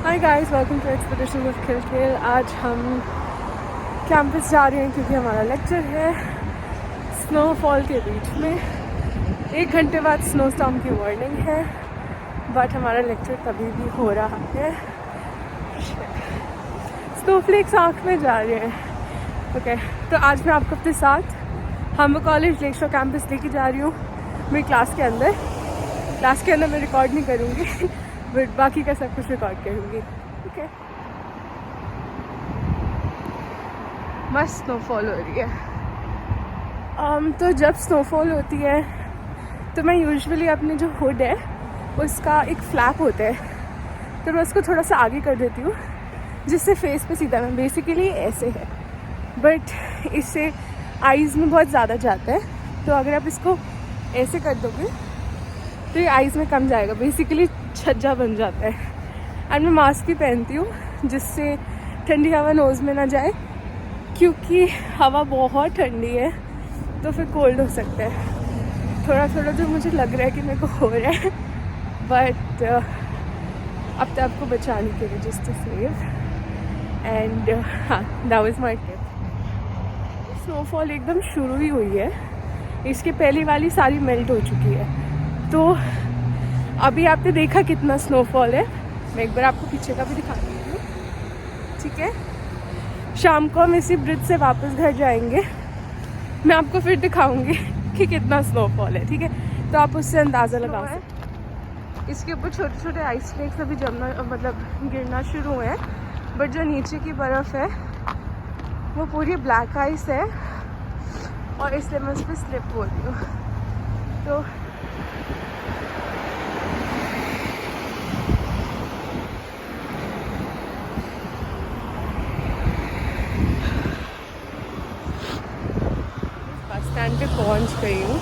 Hi guys, welcome to expedition with Khilkhil. आज हम campus जा रहे हैं क्योंकि हमारा लेक्चर है स्नोफॉल के बीच में। 1 घंटे बाद स्नो स्टॉर्म की वार्निंग है, बट हमारा लेक्चर तभी भी हो रहा है। स्नोफ्लेक्स आँख में जा रहे हैं। ओके, तो आज मैं आपको अपने साथ हम कॉलेज लेक्चर कैंपस लेके जा रही हूँ। मेरी क्लास के अंदर मैं रिकॉर्ड नहीं करूँगी बट बाकी का सब कुछ रिकॉर्ड करूँगी। ओके, मस्त स्नोफॉल हो रही है। तो जब स्नोफॉल होती है तो मैं यूजुअली अपनी जो हुड है उसका एक फ्लैप होता है, तो मैं उसको थोड़ा सा आगे कर देती हूँ जिससे फेस पे सीधा मैं बेसिकली ऐसे है, बट इससे आईज़ में बहुत ज़्यादा जाता है। तो अगर आप इसको ऐसे कर दोगे तो ये आईज़ में कम जाएगा, बेसिकली छज्जा बन जाता है। एंड मैं मास्क भी पहनती हूँ जिससे ठंडी हवा नोज़ में ना जाए, क्योंकि हवा बहुत ठंडी है तो फिर कोल्ड हो सकता है। थोड़ा थोड़ा जो मुझे लग रहा है कि मेरे को हो रहा है, बट अपने आप को बचाने के लिए जस्ट टू सेव। एंड हाँ, that was my tip. Snowfall एकदम शुरू ही हुई है, इसके पहली वाली सारी मेल्ट हो चुकी है। तो अभी आपने देखा कितना स्नोफॉल है, मैं एक बार आपको पीछे का भी दिखा देती हूँ, ठीक है। शाम को हम इसी ब्रिज से वापस घर जाएंगे, मैं आपको फिर दिखाऊंगी कि कितना स्नोफॉल है, ठीक है। तो आप उससे अंदाज़ा लगा सकते। इसके ऊपर छोटे छोटे आइस फ्लेक्स अभी जमना मतलब गिरना शुरू हुए हैं, बट जो नीचे की बर्फ़ है वो पूरी ब्लैक आइस है और इसलिए मैं उस पर स्लिप हो रही हूँ। तो स्टैंड पे पहुंच गई हूँ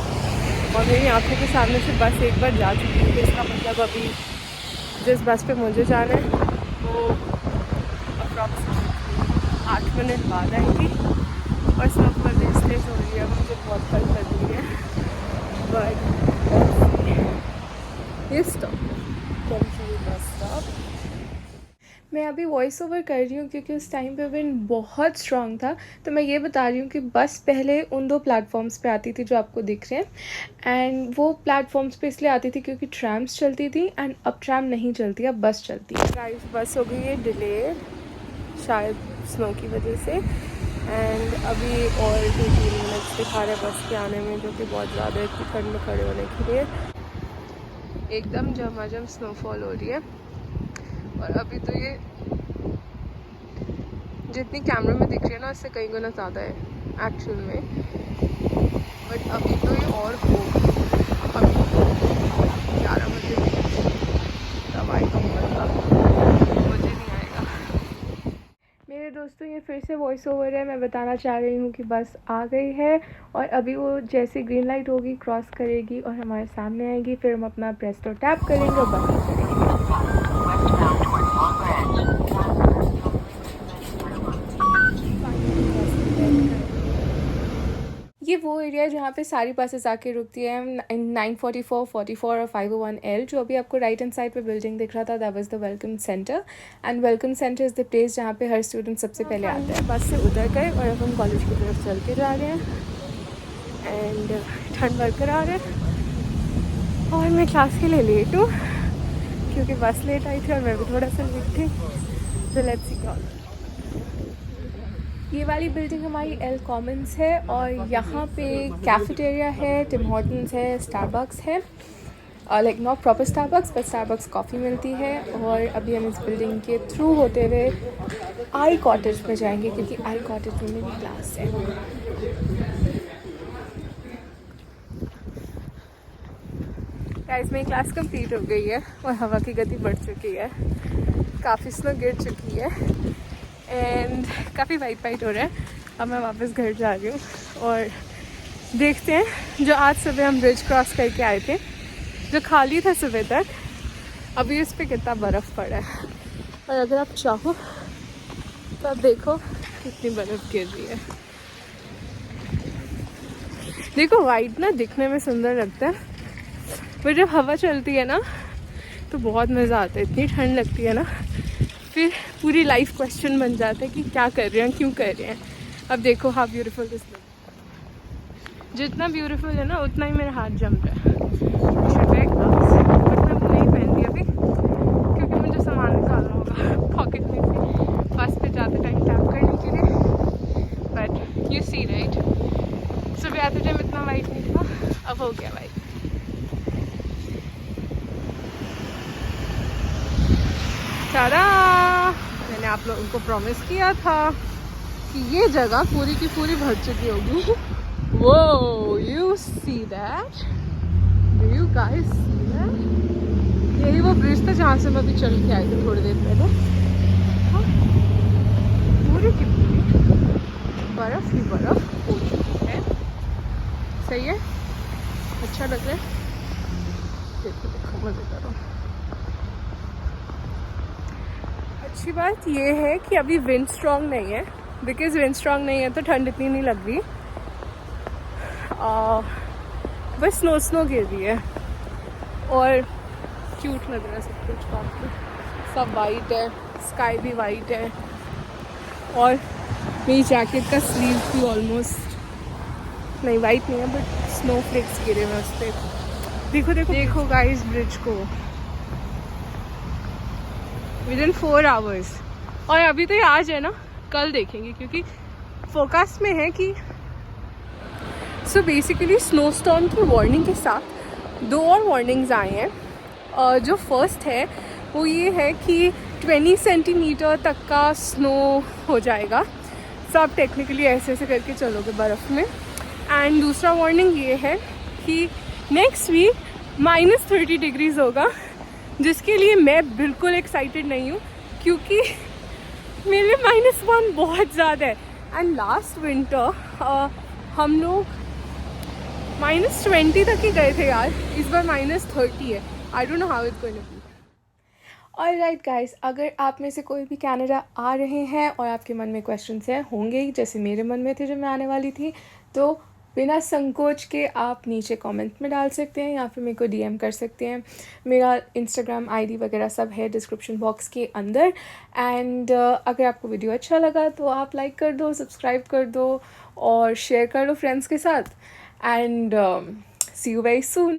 और मेरी आंखों के सामने से बस एक बार जा चुकी है। इसका मतलब अभी जिस बस पे मुझे जाना है वो अप्रॉक्सीमेटली 8 मिनट बाद आएगी और स्नोफॉल भी इसलिए हो रही है, मुझे बहुत फल कर रही है। बट ये स्टॉप बस स्टॉप। मैं अभी वॉइस ओवर कर रही हूँ क्योंकि उस टाइम पे विंड बहुत स्ट्रॉन्ग था। तो मैं ये बता रही हूँ कि बस पहले उन 2 प्लेटफॉर्म्स पे आती थी जो आपको दिख रहे हैं, एंड वो प्लेटफॉर्म्स पे इसलिए आती थी क्योंकि ट्रैम्स चलती थी, एंड अब ट्रैम नहीं चलती, अब बस चलती है। गाइस, बस हो गई है डिले शायद स्नो की वजह से, एंड अभी और 2-3 मिनट दिखा रहे बस के आने में, जो कि बहुत ज़्यादा इतनी ठंड में खड़े होने के लिए। एकदम झमाझम स्नोफॉल हो रही है और अभी तो ये जितनी कैमरे में दिख रही है ना उससे कई गुना ज़्यादा है एक्चुअल में, बट अभी तो ये और होगी। अभी 11 बजे तब आएगा मज़ा, मुझे नहीं आएगा। मेरे दोस्तों, ये फिर से वॉइस ओवर है। मैं बताना चाह रही हूँ कि बस आ गई है और अभी वो जैसे ग्रीन लाइट होगी क्रॉस करेगी और हमारे सामने आएगी, फिर हम अपना प्रेस्टो टैप करेंगे और बस चलेंगे। ये वो एरिया है जहाँ पे सारी बसेस आके रुकती है। 944, 44 और 501L। जो अभी आपको राइट हैंड साइड पे बिल्डिंग दिख रहा था, that was the welcome centre, and welcome centre is the place जहाँ पे हर स्टूडेंट सबसे पहले आता है। बस से उतर गए और अब हम कॉलेज की तरफ चल के जा रहे हैं, एंड ठंड बरकरार है और मैं क्लास के लिए लेट हूँ क्योंकि बस लेट आई थी और मैं भी थोड़ा सा लेट थी। तो लेट्स सी कॉल। ये वाली बिल्डिंग हमारी एल कॉमन्स है और यहाँ पे कैफेटेरिया है, टिम हॉर्टन्स है, स्टारबक्स है, like not proper Starbucks but Starbucks coffee मिलती है। और अभी हम इस बिल्डिंग के थ्रू होते हुए आई कॉटेज में जाएंगे क्योंकि आई कॉटेज में मेरी क्लास है। गाइस, मेरी क्लास कंप्लीट हो गई है और हवा की गति बढ़ चुकी है, काफ़ी स्नो गिर चुकी है एंड काफ़ी वाइट हो रहा है। अब मैं वापस घर जा रही हूँ और देखते हैं जो आज सुबह हम ब्रिज क्रॉस करके आए थे, जो खाली था सुबह तक, अभी उस पर कितना बर्फ़ पड़ा है। और अगर आप चाहो तो आप देखो कितनी बर्फ़ गिर रही है। देखो, वाइट ना दिखने में सुंदर लगता है, पर जब हवा चलती है ना तो बहुत मज़ा आता है। इतनी ठंड लगती है ना, फिर पूरी लाइफ क्वेश्चन बन जाता है कि क्या कर रहे हैं, क्यों कर रहे हैं। अब देखो हाउ ब्यूटीफुल दिस लुक, जितना ब्यूटीफुल है ना उतना ही मेरा हाथ जम रहा है। बट मैं वो नहीं पहनती अभी क्योंकि मुझे सामान निकालना होगा पॉकेट में से बस पे जाते टाइम टैप करने के लिए। बट यू सी राइट, सुबह आते टाइम इतना वाइट नहीं था, अब हो गया वाइट। तारा, मैंने आप लोगों को प्रॉमिस किया था कि ये जगह पूरी की पूरी भर चुकी होगी। वो you see that, do you guys see that? यही वो ब्रिज था जहाँ से मैं अभी चल के आई थी थोड़ी देर पहले। हाँ, पूरी की पूरी बर्फ ही बर्फ हो चुकी है। सही है, अच्छा लग रहा है। देखो देखो मजे करो। अच्छी बात ये है कि अभी विंड स्ट्रॉन्ग नहीं है, बिकॉज विंड स्ट्रॉन्ग नहीं है तो ठंड इतनी नहीं लग रही। बस स्नो गिर रही है और क्यूट लग रहा है सब कुछ। काफी सब वाइट है, स्काई भी वाइट है और मेरी जैकेट का स्लीव भी ऑलमोस्ट नहीं वाइट नहीं है, बट स्नो फ्लेक्स गिरे हुए उस पर। देखो देखो देखो गाइस ब्रिज को विदिन 4 आवर्स। और अभी तो ये आज है ना, कल देखेंगे क्योंकि फोरकास्ट में है कि सो बेसिकली स्नो स्टॉर्म की वार्निंग के साथ 2 और वार्निंग्स आए हैं। जो फर्स्ट है वो ये है कि 20 सेंटीमीटर तक का स्नो हो जाएगा। सब टेक्निकली ऐसे ऐसे करके चलोगे बर्फ़ में। एंड दूसरा वार्निंग ये है कि नेक्स्ट वीक -30 डिग्रीज़ होगा, जिसके लिए मैं बिल्कुल एक्साइटेड नहीं हूँ क्योंकि मेरे लिए -1 बहुत ज़्यादा है। एंड लास्ट विंटर हम लोग -20 तक ही गए थे यार, इस बार -30 है। I don't know how it's going to be. Alright guys, अगर आप में से कोई भी कनाडा आ रहे हैं और आपके मन में क्वेश्चंस हैं, होंगे ही जैसे मेरे मन में थे जब मैं आने वाली थी, तो बिना संकोच के आप नीचे कमेंट में डाल सकते हैं या फिर मेरे को डीएम कर सकते हैं। मेरा इंस्टाग्राम आईडी वगैरह सब है डिस्क्रिप्शन बॉक्स के अंदर। एंड अगर आपको वीडियो अच्छा लगा तो आप लाइक कर दो, सब्सक्राइब कर दो और शेयर कर दो फ्रेंड्स के साथ। And see you very soon.